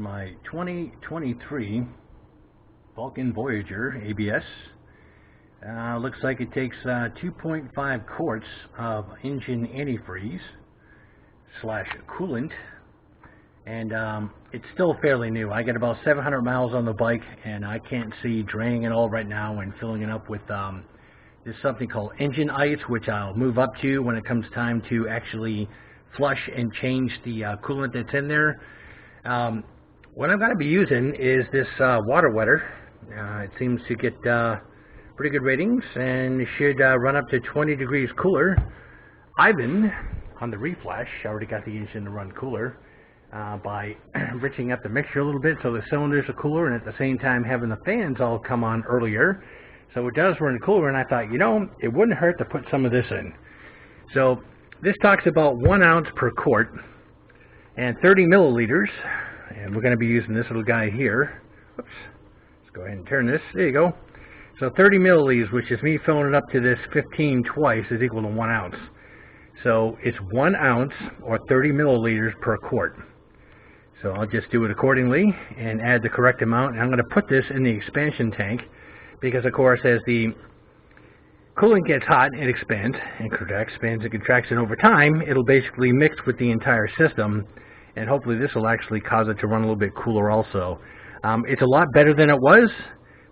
my 2023 Vulcan Voyager ABS. Looks like it takes 2.5 quarts of engine antifreeze slash coolant, and it's still fairly new. I got about 700 miles on the bike, and I can't see draining it all right now and filling it up with there's something called engine ice, which I'll move up to when it comes time to actually flush and change the coolant that's in there. What I'm going to be using is this water wetter. It seems to get pretty good ratings and should run up to 20 degrees cooler. Ivan on the reflash already got the engine to run cooler by enriching up the mixture a little bit so the cylinders are cooler, and at the same time having the fans all come on earlier. So it does run cooler, and I thought, you know, it wouldn't hurt to put some of this in. So this talks about 1 ounce per quart and 30 milliliters, and we're going to be using this little guy here. Oops. Let's go ahead and turn this. There you go. So 30 milliliters, which is me filling it up to this 15 twice, is equal to 1 ounce. So it's 1 ounce or 30 milliliters per quart. So I'll just do it accordingly and add the correct amount. And I'm going to put this in the expansion tank because, of course, as the coolant gets hot, it expands and contracts, expands and contracts, and over time, it'll basically mix with the entire system, and hopefully this will actually cause it to run a little bit cooler also. It's a lot better than it was,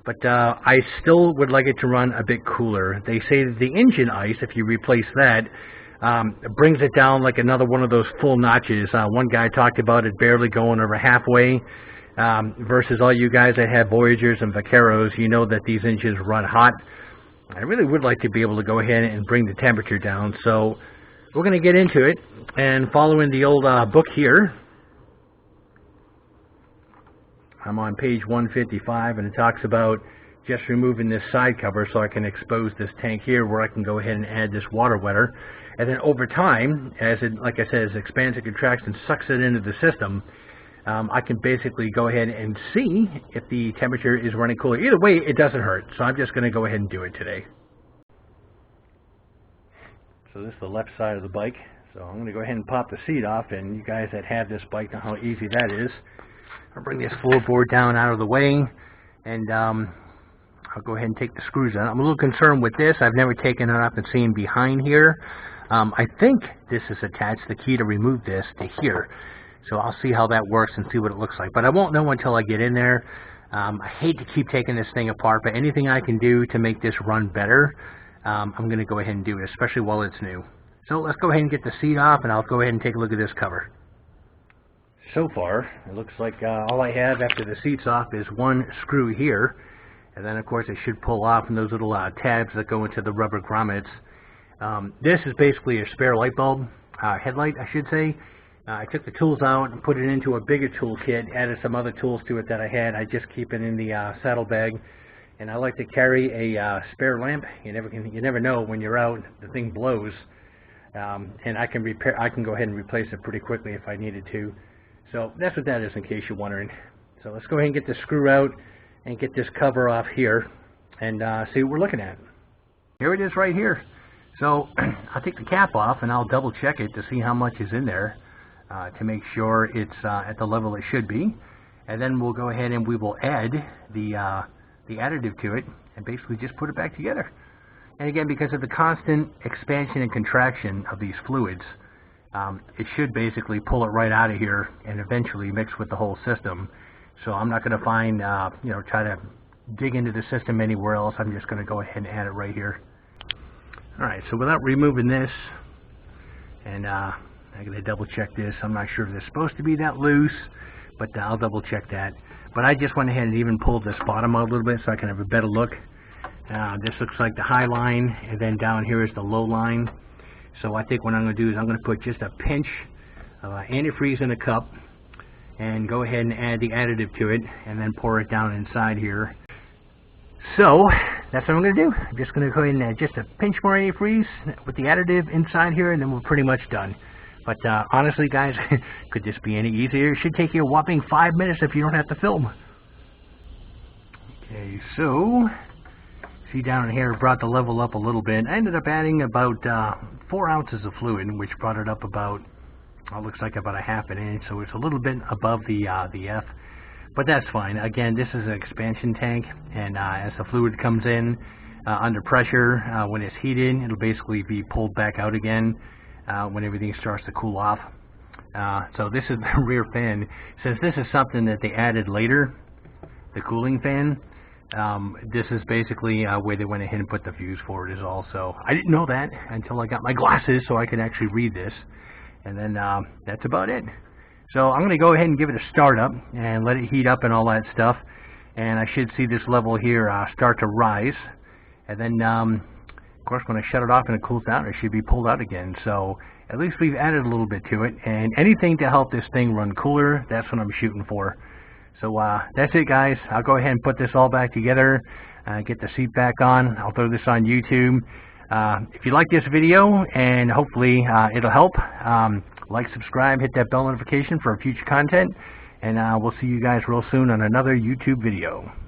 but I still would like it to run a bit cooler. They say that the engine ice, if you replace that, brings it down like another one of those full notches. One guy talked about it barely going over halfway, versus all you guys that have Voyagers and Vaqueros, you know that these engines run hot. I really would like to be able to go ahead and bring the temperature down, so we're going to get into it. And following the old book here, I'm on page 155, and it talks about just removing this side cover so I can expose this tank here where I can go ahead and add this water wetter. And then over time, as it, like I said, as it expands and contracts and sucks it into the system, I can basically go ahead and see if the temperature is running cooler. Either way, it doesn't hurt, so I'm just going to go ahead and do it today. So this is the left side of the bike. So I'm going to go ahead and pop the seat off, and you guys that have this bike know how easy that is. I'll bring this floorboard down out of the way, and I'll go ahead and take the screws out. I'm a little concerned with this. I've never taken it up and seen behind here. I think this is attached, the key to remove this, to here. So I'll see how that works and see what it looks like. But I won't know until I get in there. I hate to keep taking this thing apart, but anything I can do to make this run better, I'm going to go ahead and do it, especially while it's new. So let's go ahead and get the seat off, and I'll go ahead and take a look at this cover. So far, it looks like all I have after the seat's off is one screw here. And then, of course, it should pull off in those little tabs that go into the rubber grommets. This is basically a spare light bulb, headlight, I should say. I took the tools out and put it into a bigger tool kit, added some other tools to it that I had. I just keep it in the saddlebag, and I like to carry a spare lamp. You never know when you're out, the thing blows, and I can go ahead and replace it pretty quickly if I needed to. So that's what that is, in case you're wondering. So let's go ahead and get the screw out and get this cover off here and see what we're looking at. Here it is right here. So I'll take the cap off and I'll double check it to see how much is in there to make sure it's at the level it should be. And then we'll go ahead and we will add the additive to it and basically just put it back together. And again, because of the constant expansion and contraction of these fluids, it should basically pull it right out of here and eventually mix with the whole system. So I'm not going to find, try to dig into the system anywhere else. I'm just going to go ahead and add it right here. Alright, so without removing this, and I'm going to double check this. I'm not sure if it's supposed to be that loose, but I'll double check that. But I just went ahead and even pulled this bottom out a little bit so I can have a better look. This looks like the high line, and then down here is the low line. So I think what I'm going to do is I'm going to put just a pinch of antifreeze in a cup and go ahead and add the additive to it and then pour it down inside here. So that's what I'm going to do. I'm just going to go ahead and add just a pinch more antifreeze with the additive inside here, and then we're pretty much done. But honestly, guys, could this be any easier? It should take you a whopping 5 minutes if you don't have to film. Okay, so see down in here, brought the level up a little bit. I ended up adding about 4 ounces of fluid, which brought it up about looks like about a ½ an inch, so it's a little bit above the F, but that's fine. Again, this is an expansion tank, and as the fluid comes in under pressure, when it's heated, it'll basically be pulled back out again when everything starts to cool off. So this is the rear fan. Since this is something that they added later, the cooling fan, this is basically where they went ahead and put the fuse for it is also. I didn't know that until I got my glasses so I could actually read this. And then that's about it. So I'm going to go ahead and give it a start up and let it heat up and all that stuff. And I should see this level here start to rise. And then, of course, when I shut it off and it cools down, it should be pulled out again. So at least we've added a little bit to it. And anything to help this thing run cooler, that's what I'm shooting for. So that's it, guys. I'll go ahead and put this all back together, get the seat back on. I'll throw this on YouTube. If you like this video, and hopefully it'll help, like, subscribe, hit that bell notification for future content, and we'll see you guys real soon on another YouTube video.